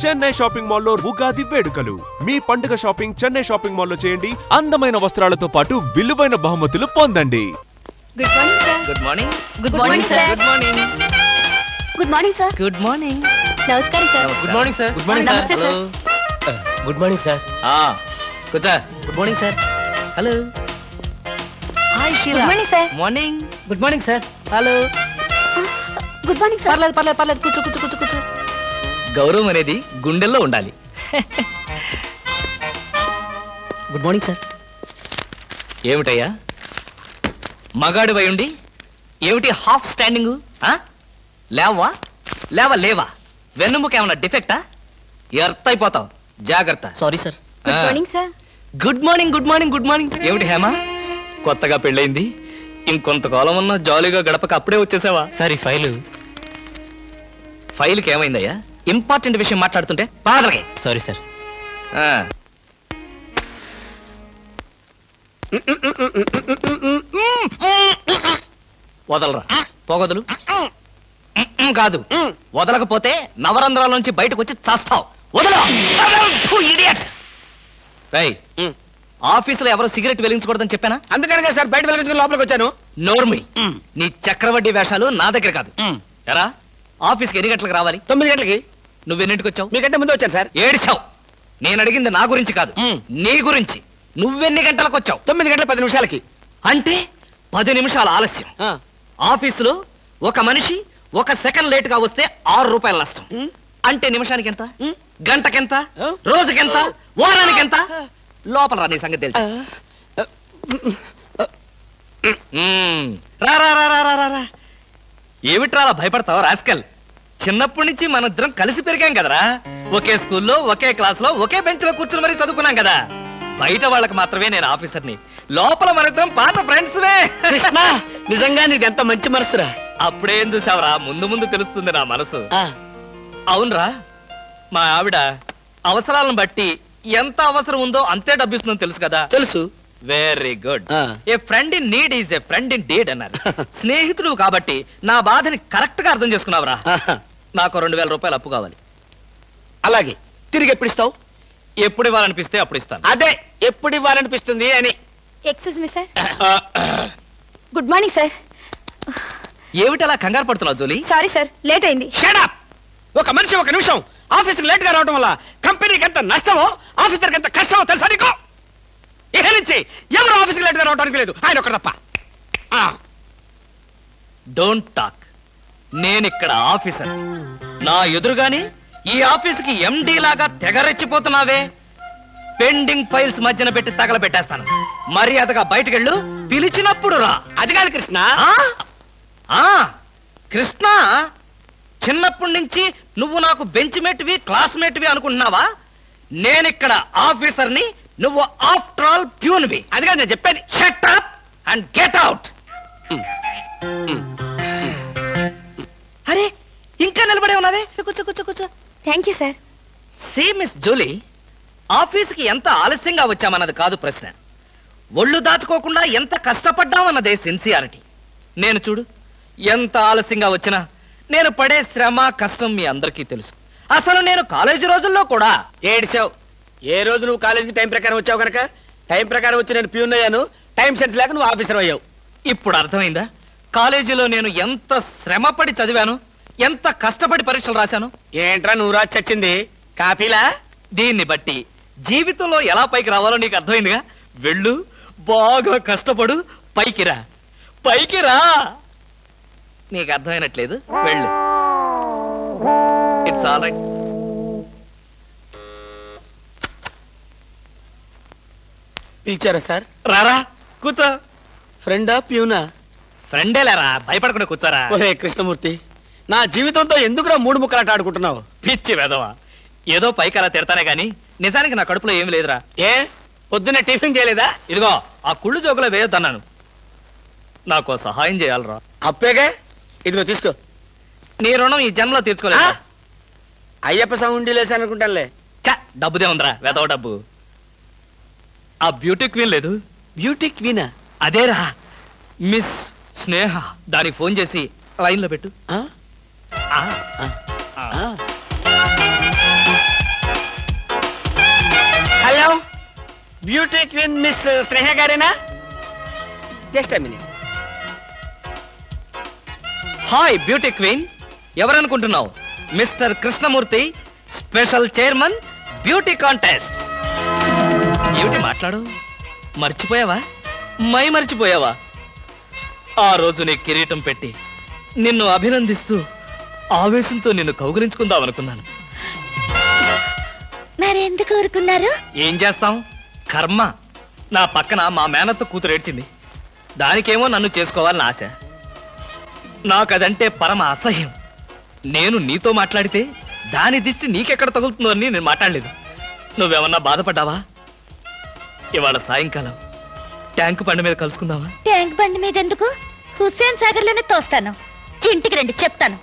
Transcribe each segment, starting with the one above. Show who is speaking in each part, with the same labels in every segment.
Speaker 1: Chennai shopping మాల్లో ఉగాది వేడుకలు. మీ పండుగ షాపింగ్ చెన్నై షాపింగ్ మాల్లో చేయండి. అందమైన వస్త్రాలతో పాటు విలువైన బహుమతులు పొందండి.
Speaker 2: Good morning
Speaker 3: good morning sir.
Speaker 2: Good morning
Speaker 3: good morning sir.
Speaker 2: Good morning
Speaker 3: నమస్కారం sir.
Speaker 2: Good morning sir.
Speaker 3: Good morning sir.
Speaker 2: Hello
Speaker 4: good morning sir.
Speaker 2: కూర్చో. Good morning sir. Hello hi
Speaker 3: good morning sir.
Speaker 2: Morning.
Speaker 4: Good morning sir.
Speaker 2: Hello
Speaker 3: good morning sir.
Speaker 2: పర్లేదు కూర్చో. గౌరవం అనేది గుండెల్లో ఉండాలి.
Speaker 4: Good morning sir.
Speaker 2: ఏమిటయ్యా మగాడు ఉండి ఏమిటి హాఫ్ స్టాండింగ్? లేవా లేవా వెన్నుముక ఏమన్నా డిఫెక్టా? ఎర్త్ అయిపోతావు, జాగ్రత్త.
Speaker 4: Sorry sir.
Speaker 3: Good morning sir.
Speaker 2: Good morning. ఏమిటి హేమ, కొత్తగా పెళ్ళైంది, ఇంకొంతకాలం ఉన్న జాలీగా గడపక అప్పుడే వచ్చేసావా?
Speaker 4: సార్ ఈ
Speaker 2: ఫైల్కి ఏమైందయ్యా? ఇంపార్టెంట్ విషయం మాట్లాడుతుంటే పాదలకి.
Speaker 4: Sorry sir.
Speaker 2: వదలరా, పొగదులు. కాదు, వదలకపోతే నవరంధ్రాల నుంచి బయటకు వచ్చి చస్తావు. వదల. ఆఫీసులో ఎవరు సిగరెట్ వెలిగించకూడదని చెప్పానా?
Speaker 4: అందుకనే సార్ బయట వెళ్ళి లోపలికి వచ్చాను.
Speaker 2: నోర్మి, నీ చక్రవడ్డీ వేషాలు నా దగ్గర కాదు. ఎరా, ఆఫీస్కి ఎన్ని గంటలకు రావాలి?
Speaker 4: 9 గంటలకి.
Speaker 2: నువ్వెన్నింటికి వచ్చావు?
Speaker 4: మీకంటే ముందు వచ్చాను సార్.
Speaker 2: ఏడిచావు. నేను అడిగింది నా గురించి కాదు, నీ గురించి. నువ్వెన్ని గంటలకు వచ్చావు?
Speaker 4: 9 గంటల 10 నిమిషాలకి.
Speaker 2: అంటే 10 నిమిషాల ఆలస్యం. ఆఫీసులో ఒక మనిషి 1 సెకండ్ లేట్ గా వస్తే 6 రూపాయల నష్టం. అంటే నిమిషానికి ఎంత? గంటకెంత? రోజుకెంత? వారానికి ఎంత? లోపల రా, నీ సంగతి తెలుసు. రా. ఏమిట్రా అలా భయపడతావు రాస్కల్? చిన్నప్పటి నుంచి మనిద్దరం కలిసి పెరిగాం కదరా. ఒకే స్కూల్లో, ఒకే క్లాస్ లో, ఒకే బెంచ్ లో కూర్చుని మరీ చదువుకున్నాం కదా. బయట వాళ్ళకి మాత్రమే నేను ఆఫీసర్ని, లోపల మనిద్దరం పాత ఫ్రెండ్స్వే.
Speaker 4: నిజంగా నీది ఎంత మంచి మనసురా.
Speaker 2: అప్పుడేం చూసావరా, ముందు ముందు తెలుస్తుంది నా మనసు. అవునరా, మా ఆవిడ అవసరాలను బట్టి ఎంత అవసరం ఉందో అంతే డబ్బిస్తుందో తెలుసు కదా.
Speaker 4: తెలుసు.
Speaker 2: Very good. A friend in need is a friend indeed అన్నారు. స్నేహితుడు కాబట్టి నా బాధని కరెక్ట్ గా అర్థం చేసుకున్నావురా. నాకు 2000 రూపాయలు అప్పు కావాలి.
Speaker 4: అలాగే. తిరిగి ఎప్పుడు ఇస్తావు?
Speaker 2: ఎప్పుడు ఇవ్వాలనిపిస్తే అప్పుడు ఇస్తాను.
Speaker 4: అదే, ఎప్పుడు ఇవ్వాలనిపిస్తుంది అని.
Speaker 3: Excuse me sir. Good morning sir.
Speaker 2: ఏమిటి అలా కంగారు పడుతున్నావు జోలీ?
Speaker 3: సారీ సార్, లేట్ అయింది.
Speaker 4: Shut up. ఒక మనిషి 1 నిమిషం ఆఫీస్కి లేట్ గా రావడం వల్ల కంపెనీకి ఎంత నష్టమో, ఆఫీసర్కి ఎంత కష్టమో తెలుసా నీకు? ఇక నుంచి ఎవరు ఆఫీస్కి లేట్ గా రావడానికి లేదు, ఆయన ఒకటి తప్ప.
Speaker 2: Don't talk. నేనిక్కడ ఆఫీసర్. నా ఎదురుగానే ఈ ఆఫీసుకి ఎండీ లాగా తెగరెచ్చిపోతున్నావే. పెండింగ్ ఫైల్స్ మధ్యన పెట్టి తగలబెట్టేస్తాను. మర్యాదగా బయటకెళ్ళు, పిలిచినప్పుడు రా.
Speaker 4: అది కాదు కృష్ణ.
Speaker 2: కృష్ణ, చిన్నప్పటి నుంచి నువ్వు నాకు బెంచ్ మేట్వి, క్లాస్మేట్వి అనుకుంటున్నావా? నేనిక్కడ ఆఫీసర్ని, నువ్వు ఆఫ్టర్ ఆల్ ప్యూన్వి.
Speaker 4: అది కాదు నేను చెప్పేది.
Speaker 2: Shut up and get out. అరే, ఇంకా నిలబడే ఉన్నావే? కూర్చో.
Speaker 3: Thank you sir.
Speaker 2: See miss Julie, ఆఫీస్కి ఎంత ఆలస్యంగా వచ్చామన్నది కాదు ప్రశ్న. ఒళ్ళు దాచుకోకుండా ఎంత కష్టపడ్డామన్నదే సిన్సియారిటీ. నేను చూడు, ఎంత ఆలస్యంగా వచ్చినా నేను పడే శ్రమ, కష్టం మీ అందరికీ తెలుసు. అసలు నేను కాలేజీ రోజుల్లో కూడా
Speaker 4: ఏడిచావు. ఏ రోజు నువ్వు కాలేజీకి టైం ప్రకారం వచ్చావు కనుక టైం ప్రకారం వచ్చి నేను ప్యూన్ అయ్యాను. టైం సెన్స్ లేక నువ్వు ఆఫీసర్ అయ్యావు.
Speaker 2: ఇప్పుడు అర్థమైందా కాలేజీలో నేను ఎంత శ్రమపడి చదివాను, ఎంత కష్టపడి పరీక్షలు రాశాను?
Speaker 4: ఏంట్రా నువ్వు రాసి చచ్చింది? కాపీలా?
Speaker 2: దీన్ని బట్టి జీవితంలో ఎలా పైకి రావాలో నీకు అర్థమైందిగా. వెళ్ళు, బాగా కష్టపడు, పైకి రా. నీకు అర్థమైనట్లేదు, వెళ్ళు. It's all right.
Speaker 4: పిలిచారా సార్?
Speaker 2: రారా, కూర్చో.
Speaker 4: ఫ్రెండా ప్యూనా?
Speaker 2: ఫ్రెండే లేరా, భయపడకుండా కూర్చోరా.
Speaker 4: ఒరే కృష్ణమూర్తి, నా జీవితంతో ఎందుకురా 3 ముక్కలాట ఆడుకుంటున్నావు?
Speaker 2: పిచ్చి వెధవా, ఏదో పైకి అలా తిడతానే గాని నిజానికి నా కడుపులో ఏమి లేదురా.
Speaker 4: ఏ పొద్దున్న టిఫిన్ చేయలేదా?
Speaker 2: ఇదిగో ఆ కుళ్ళు జోకులో వేయొద్దన్నాను. నాకు సహాయం చేయాలరా.
Speaker 4: అప్పేగా, ఇదిగో తీసుకో.
Speaker 2: నీ రుణం ఈ జన్మలో తీర్చుకోలేదు.
Speaker 4: అయ్యప్ప సౌండి లేసానుకుంటానులే.
Speaker 2: డబ్బుదే ఉందిరా, వెదవ డబ్బు. ఆ బ్యూటీ క్వీన్ లేదు?
Speaker 4: Beauty Kwena?
Speaker 2: అదేరా, మిస్ స్నేహ. దానికి ఫోన్ చేసి లైన్లో పెట్టు.
Speaker 4: బ్యూటీ క్వీన్ మిస్ స్నేహ గారేనా? Just minute.
Speaker 2: Hi beauty queen, ఎవరనుకుంటున్నావు? Mister Krishnamurthy, special chairman, beauty contest. ఏమిటి మాట్లాడు? మర్చిపోయావా? మర్చిపోయావా? ఆ రోజు నీ కిరీటం పెట్టి నిన్ను అభినందిస్తూ ఆవేశంతో నిన్ను కౌగిలించుకుందామనుకున్నాను.
Speaker 3: మరెందుకు ఊరుకున్నారు?
Speaker 2: ఏం చేస్తాం, కర్మ. నా పక్కన మా మేనత్త కూతురు ఏడ్చింది. దానికేమో నన్ను చేసుకోవాలని ఆశ. నాకదంటే పరమ అసహ్యం. నేను నీతో మాట్లాడితే దాని దిష్టి నీకెక్కడ తగులుతుందో అని నేను మాట్లాడలేదు. నువ్వేమన్నా బాధపడ్డావా? ఇవాళ సాయంకాలం ట్యాంకు బండి మీద కలుసుకుందావా?
Speaker 3: ట్యాంక్ బండి మీద ఎందుకు? హుస్సేన్ సాగర్ లోనే తోస్తాను. ఇంటికి రండి, చెప్తాను.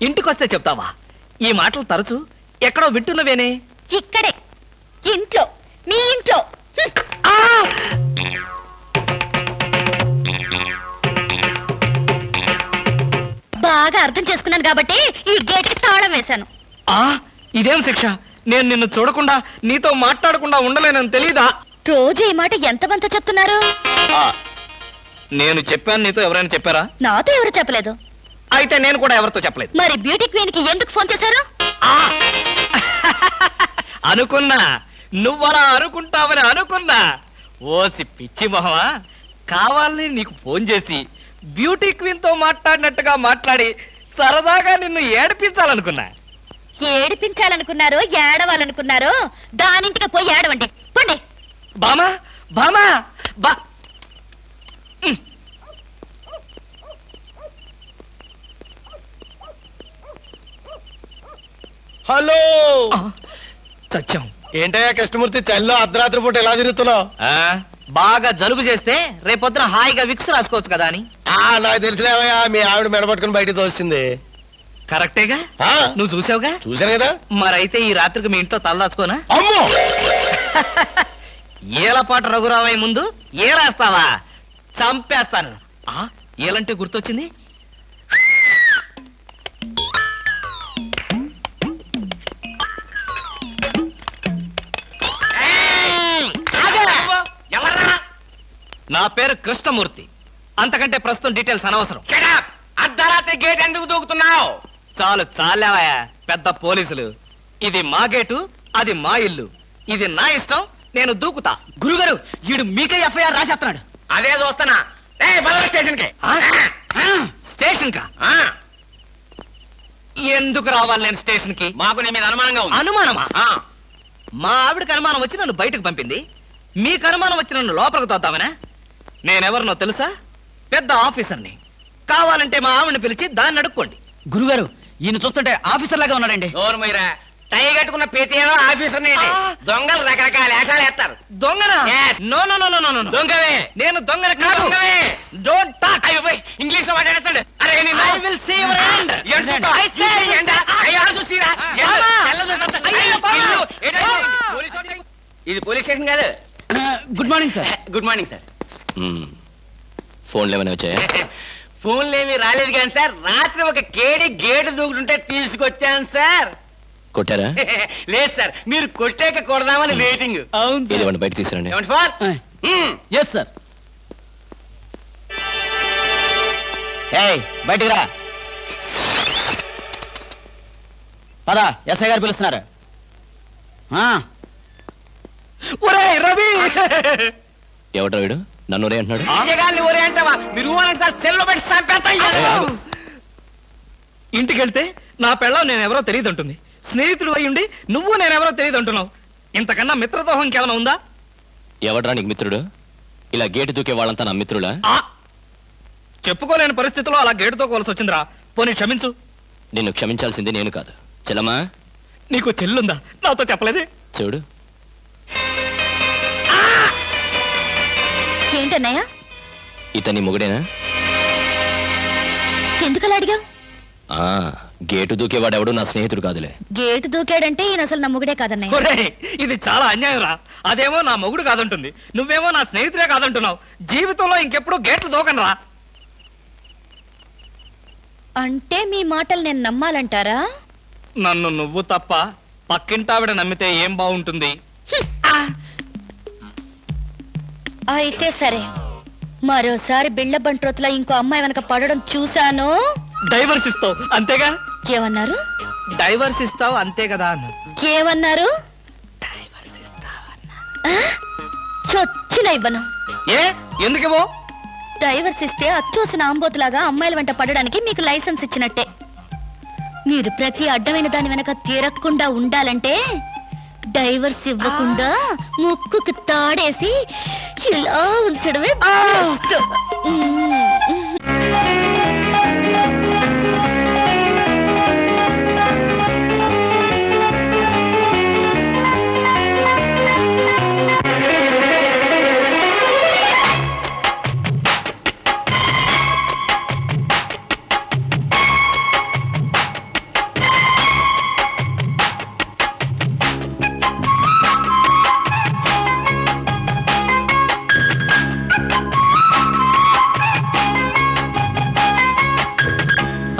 Speaker 2: ఇంటికొస్తే చెప్తావా? ఈ మాటలు తరచు ఎక్కడో వింటున్నవేనే.
Speaker 3: ఇక్కడే, ఇంట్లో, మీ ఇంట్లో.
Speaker 2: ఆ!
Speaker 3: బాగా అర్థం చేసుకున్నాను కాబట్టి ఈ గేట్కి తాళం వేశాను.
Speaker 2: ఆ, ఇదేం శిక్ష? నేను నిన్ను చూడకుండా నీతో మాట్లాడకుండా ఉండలేనని తెలీదా?
Speaker 3: రోజు ఈ మాట ఎంతమంత చెప్తున్నారు?
Speaker 2: ఆ, నేను చెప్పాను, నీతో ఎవరైనా చెప్పారా?
Speaker 3: నాతో ఎవరు చెప్పలేదు.
Speaker 2: అయితే నేను కూడా ఎవరితో చెప్పలేదు.
Speaker 3: మరి బ్యూటీ క్వీన్ కి ఎందుకు ఫోన్ చేశారు?
Speaker 2: ఆ! అనుకున్నా, నువ్వలా అనుకుంటావని అనుకున్నా. ఓసి పిచ్చి మొహమా, కావాలని నీకు ఫోన్ చేసి బ్యూటీ క్వీన్ తో మాట్లాడినట్టుగా మాట్లాడి సరదాగా నిన్ను ఏడిపించాలనుకున్నా.
Speaker 3: ఏడిపించాలనుకున్నారో ఏడవాలనుకున్నారో దానింటికి పోయి ఏడవండి, పండి.
Speaker 2: బామా బామా బా
Speaker 4: హలో.
Speaker 2: సత్యం.
Speaker 4: ఏంటయ్యా కృష్ణమూర్తి, చల్లో అర్ధరాత్రి పూట ఎలా తిరుగుతున్నావు?
Speaker 2: బాగా జలుబు చేస్తే రేపొద్దున హాయిగా విక్స్ రాసుకోవచ్చు కదా అని.
Speaker 4: నాకు తెలిసినవయ్యా, మీ ఆవిడ మెడపట్టుకుని బయటికి తోస్తుంది.
Speaker 2: కరెక్టేగా?
Speaker 4: ఆ,
Speaker 2: నువ్వు చూసావుగా?
Speaker 4: చూశాను కదా.
Speaker 2: మరైతే ఈ రాత్రికి మీ ఇంట్లో తలదాచుకోనా?
Speaker 4: అమ్మో,
Speaker 2: ఏలపాటు రఘురావయ్య ముందు ఏలేస్తావా? చంపేస్తాను. ఏలంటే గుర్తొచ్చింది. నా పేరు కృష్ణమూర్తి. అంతకంటే ప్రస్తుతం డీటెయిల్స్ అనవసరం.
Speaker 4: అర్ధరాత్రి గేట్ ఎందుకు దూకుతున్నావు?
Speaker 2: చాలు చాలావయ్యా, పెద్ద పోలీసులు. ఇది మా గేటు, అది మా ఇల్లు. ఇది నా ఇష్టం, నేను దూకుతా. గురుగారు, వీడు మీకే ఎఫ్ఐఆర్ రాసేస్తున్నాడు.
Speaker 4: అదే చూస్తున్నా. స్టేషన్ కి.
Speaker 2: స్టేషన్ కా? ఎందుకు రావాలి నేను స్టేషన్ కి?
Speaker 4: మాకు నీ మీద అనుమానంగా ఉంది.
Speaker 2: అనుమానమా? మా ఆవిడకి అనుమానం వచ్చి నన్ను బయటకు పంపింది. మీకు అనుమానం వచ్చి నన్ను లోపలికి తోద్దామనా? నేనెవరినో తెలుసా? పెద్ద ఆఫీసర్ని. కావాలంటే మా ఆవిడని పిలిచి దాన్ని అడుక్కోండి.
Speaker 5: గురుగారు, ఈయన చూస్తుంటే ఆఫీసర్ లాగా ఉన్నాడండి.
Speaker 4: నోరు మీరా, టై కట్టుకున్న ప్రతిలో ఆఫీసర్ దొంగలు రకరకాల వేషాలు వేస్తారు.
Speaker 2: దొంగనా?
Speaker 4: Yes.
Speaker 2: No no no no no no.
Speaker 4: దొంగవే.
Speaker 2: నేను దొంగని కాదు.
Speaker 4: దొంగవే.
Speaker 2: Don't talk.
Speaker 4: అయ్యో పోయి, ఇంగ్లీష్ లో మాట్లాడతాడు. అరే నిన్ను.
Speaker 2: I will see your hand.
Speaker 4: ఏం చూస్తావ్?
Speaker 2: I say.
Speaker 4: ఏంటా? అయ్యో, ఆడ చూసిరా.
Speaker 2: బామా.
Speaker 4: ఎల్ల చూస్తా.
Speaker 2: అయ్యో, బామా.
Speaker 4: ఇల్లు. ఏంటా ఇది?
Speaker 2: బామా.
Speaker 4: Police station. ఇది పోలీస్ స్టేషన్ కాదు.
Speaker 5: Good morning sir.
Speaker 4: Good morning sir.
Speaker 6: ఫోన్లు ఏమైనా వచ్చాయా?
Speaker 4: ఫోన్లు ఏమీ రాలేదు కానీ సార్, రాత్రి ఒక కేడి గేటు దూకుంటుంటే తీసుకొచ్చాను సార్.
Speaker 6: కొట్టారా?
Speaker 4: లేదు సార్, మీరు కొట్టాక కొడదామని వెయిటింగ్.
Speaker 5: అవును
Speaker 6: ఇది ఇవ్వండి, బయట తీసుకురండి.
Speaker 4: ఏమండి ఫార్?
Speaker 5: Yes sir. ఏయ్, బయటికి రా. పద, ఎస్ఐ గారు పిలుస్తున్నారు.
Speaker 2: ఒరేయ్ రవి,
Speaker 6: ఎవడ్రా వీడు? నన్ను రే అంటున్నాడు.
Speaker 4: విజయగాన్ని ఒరే అంటావా? మీరు ఊరంతా సార్ సెల్లో పెట్టి చంపేస్తాం.
Speaker 2: ఇంటికెళ్తే నా పెళ్ళం నేనెవరో తెలియదంటుంది. స్నేహితుడు అయ్యుండి నువ్వు నేనెవరో తెలియదంటున్నావు. ఇంతకన్నా మిత్రదోహం ఇంకేమైనా ఉందా?
Speaker 6: ఎవడ్రా నీకు మిత్రుడు? ఇలా గేటు దూకే వాళ్ళంతా నా మిత్రులా?
Speaker 2: చెప్పుకోలేని పరిస్థితిలో అలా గేటుతో కోల్సి వచ్చిందిరా. పోనీ క్షమించు.
Speaker 6: నిన్ను క్షమించాల్సింది నేను కాదు. చెల్లమ్మా,
Speaker 2: నీకు చెల్లుందా? నాతో చెప్పలేదే.
Speaker 6: చూడు,
Speaker 3: ఏంటన్నయ్య?
Speaker 6: ఇతని మొగుడేనా?
Speaker 3: ఎందుకలా అడిగావు?
Speaker 6: గేటు దూకేవాడెవడు నా స్నేహితుడు కాదులే.
Speaker 3: గేటు దూకాడంటే ఈయన అసలు నమ్ముగుడే కాదన్నయ్య.
Speaker 2: ఒరేయ్, ఇది చాలా అన్యాయం రా. అదేమో నా మొగుడు కాదంటుంది, నువ్వేమో నా స్నేహితుడే కాదంటున్నావు. జీవితంలో ఇంకెప్పుడు గేట్లు దూకనరా.
Speaker 3: అంటే మీ మాటలు నేను నమ్మాలంటారా?
Speaker 2: నన్ను నువ్వు తప్ప పక్కింటావిడ నమ్మితే ఏం బాగుంటుంది?
Speaker 3: అయితే సరే, మరోసారి బిళ్ళ బంట్రోతులా ఇంకో అమ్మాయి వెనక పడడం చూశాను.
Speaker 2: డైవర్స్ ఇస్తావు అంతేగా?
Speaker 3: ఏమన్నారు?
Speaker 2: డైవర్స్ ఇస్తావు అంతే కదా అన్న.
Speaker 3: ఏమన్నారు? ఆ? చొచ్చిన ఇవ్వను.
Speaker 2: ఏ ఎందుకేమో?
Speaker 3: డైవర్స్ ఇస్తే అచ్చోసిన ఆంబోతులాగా అమ్మాయిల వెంట పడడానికి మీకు లైసెన్స్ ఇచ్చినట్టే. మీరు ప్రతి అడ్డమైన దాని వెనక తీరకుండా ఉండాలంటే డైవర్స్ ఇవ్వకుండా ముక్కుకు తాడేసి ఇలా ఉంచడమే best.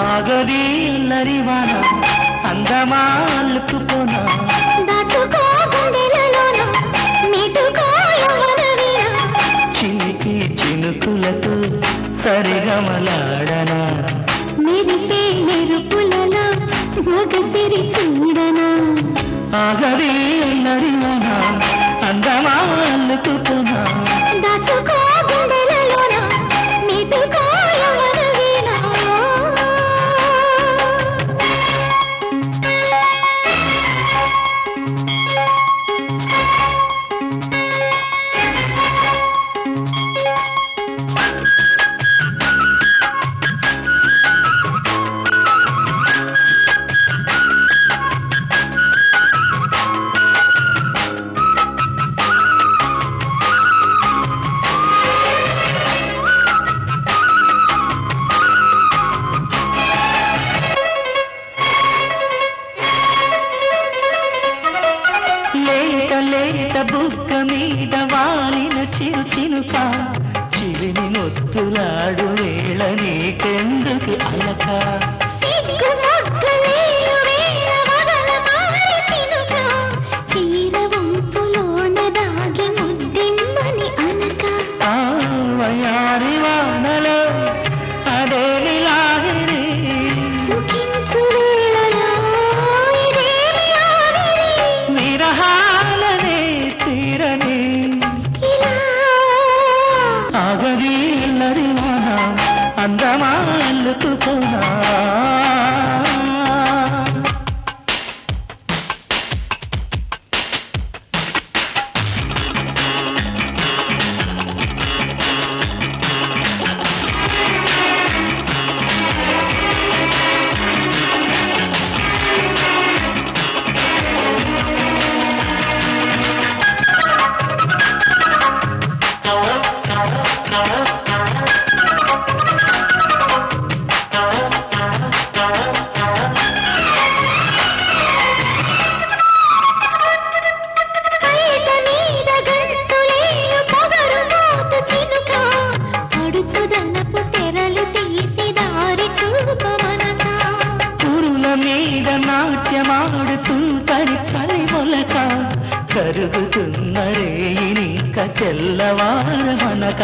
Speaker 7: ఆగది నరివాన అందమాలుకుపోనా చినికి చినుకులతో సరిగమలాడనా ఆగది నరివాన అందమాలుకుపోనా లేత బుగ్గ మీద వాలిన చిరు చినుక చిలిని నొత్తులాడు వేళ నీకెందుకు అలక వయారి వానలో అదేమి లాగిరి విరహాలనే తీరని ఆగది నరివాన అందమాలుకుపోనా నాట్యమాడుతుంటరి కలిమొలక కరుగుతున్న రేయిని తెల్లవారమనక